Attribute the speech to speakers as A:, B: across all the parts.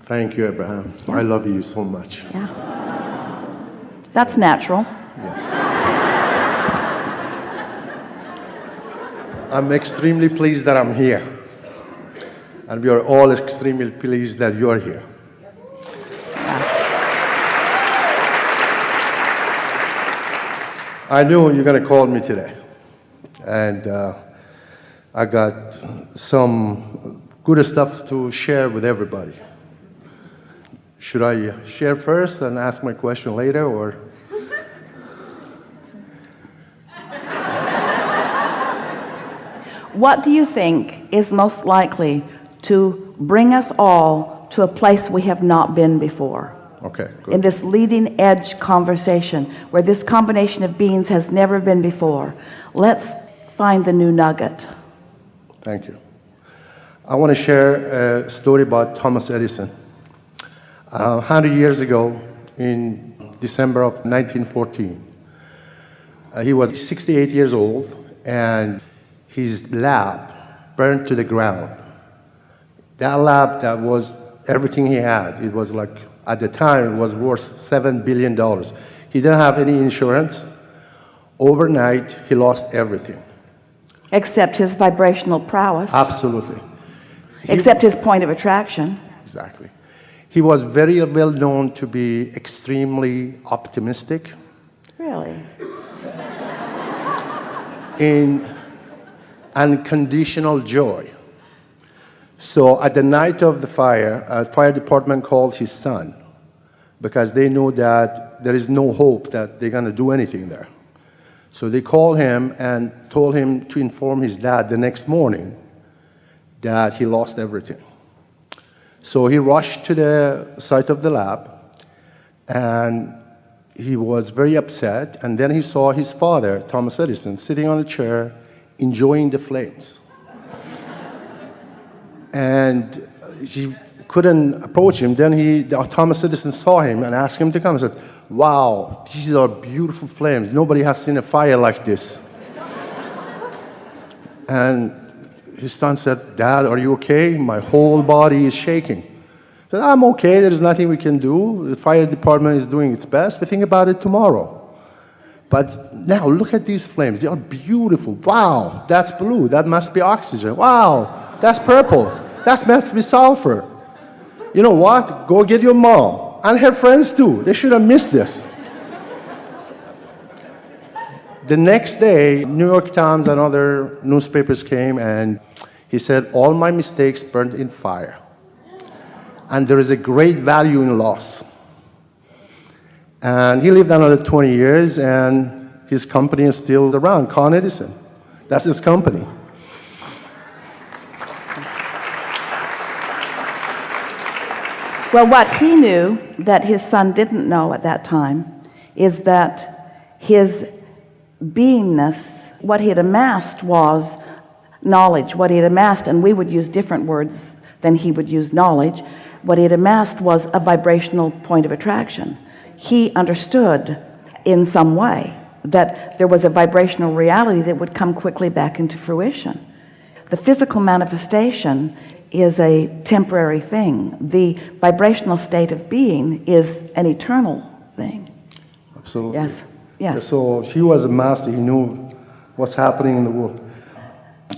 A: Thank you, Abraham. I love you so much.
B: Yeah. That's natural.
A: Yes. I'm extremely pleased that I'm here. And we are all extremely pleased that you're here. I knew you're going to call me today. And I got some good stuff to share with everybody. Should I share first and ask my question later, or?
B: What do you think is most likely to bring us all to a place we have not been before?
A: Okay, good.
B: In this leading edge conversation where this combination of beings has never been before. Let's find the new nugget.
A: Thank you. I want to share a story about Thomas Edison. 100 years ago, in December of 1914, he was 68 years old, and his lab burned to the ground. That lab, that was everything he had. It was like, at the time, it was worth $7 billion. He didn't have any insurance. Overnight, he lost everything.
B: Except his vibrational prowess.
A: Absolutely.
B: Except his point of attraction.
A: Exactly. He was very well known to be extremely optimistic.
B: Really?
A: In unconditional joy. So at the night of the fire department called his son because they knew that there is no hope that they're going to do anything there. So they called him and told him to inform his dad the next morning that he lost everything. So he rushed to the site of the lab, and he was very upset. And then he saw his father, Thomas Edison, sitting on a chair, enjoying the flames. And he couldn't approach him. Then Thomas Edison saw him and asked him to come. He said, "Wow, these are beautiful flames. Nobody has seen a fire like this." And his son said, "Dad, are you okay? My whole body is shaking." He said, "I'm okay. There's nothing we can do. The fire department is doing its best. We think about it tomorrow. But now look at these flames. They are beautiful. Wow, that's blue. That must be oxygen. Wow, that's purple. That must be sulfur. You know what? Go get your mom and her friends too. They should have missed this." The next day, New York Times and other newspapers came, and he said, "All my mistakes burned in fire. And there is a great value in loss." And he lived another 20 years, and his company is still around, Con Edison. That's his company.
B: Well, what he knew that his son didn't know at that time is that his beingness, what he had amassed was knowledge. What he had amassed, and we would use different words than he would use knowledge, what he had amassed was a vibrational point of attraction. He understood in some way that there was a vibrational reality that would come quickly back into fruition. The physical manifestation is a temporary thing. The vibrational state of being is an eternal thing.
A: Absolutely.
B: Yes. Yes.
A: So he was a master. He knew what's happening in the world.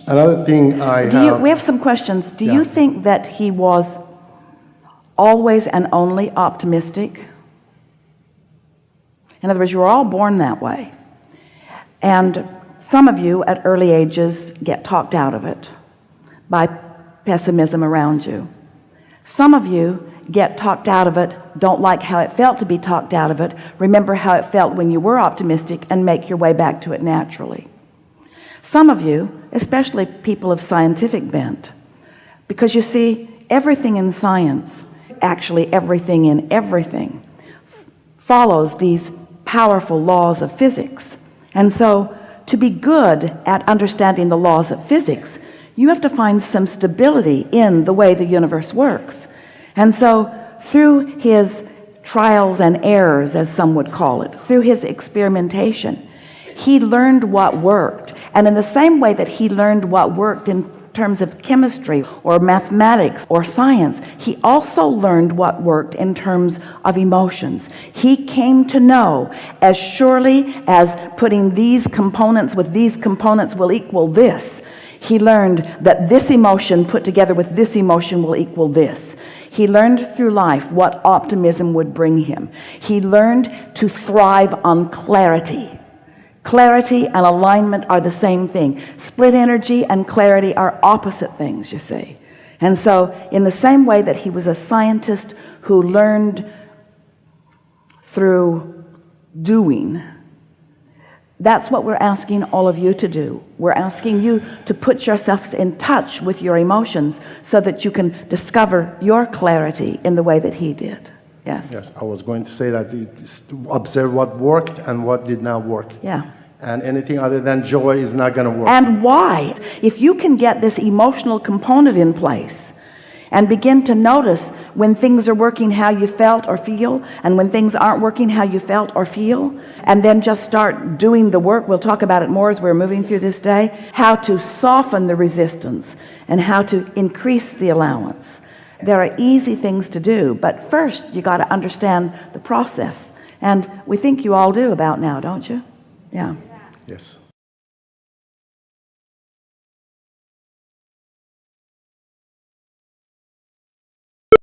A: Another thing
B: we have some questions. Do you think that he was always and only optimistic? In other words, you were all born that way. And some of you at early ages get talked out of it by pessimism around you. Some of you get talked out of it, don't like how it felt to be talked out of it, remember how it felt when you were optimistic, and make your way back to it naturally. Some of you, especially people of scientific bent, because you see, everything in science, actually everything in everything, follows these powerful laws of physics. And so, to be good at understanding the laws of physics, you have to find some stability in the way the universe works. And so, through his trials and errors, as some would call it, through his experimentation, he learned what worked. And in the same way that he learned what worked in terms of chemistry or mathematics or science. He also learned what worked in terms of emotions. He came to know, as surely as putting these components with these components will equal this, he learned that this emotion put together with this emotion will equal this. He learned through life what optimism would bring him. He learned to thrive on clarity. Clarity and alignment are the same thing. Split energy and clarity are opposite things, you see. And so in the same way that he was a scientist who learned through doing, that's what we're asking all of you to do. We're asking you to put yourselves in touch with your emotions so that you can discover your clarity in the way that he did. Yes.
A: Yes, I was going to say that observe what worked and what did not work.
B: Yeah.
A: And anything other than joy is not going to work.
B: And why? If you can get this emotional component in place and begin to notice when things are working how you felt or feel, and when things aren't working how you felt or feel, and then just start doing the work. We'll talk about it more as we're moving through this day, how to soften the resistance and how to increase the allowance. There are easy things to do, but first you got to understand the process, and we think you all do about now, don't you? Yeah.
A: Yes.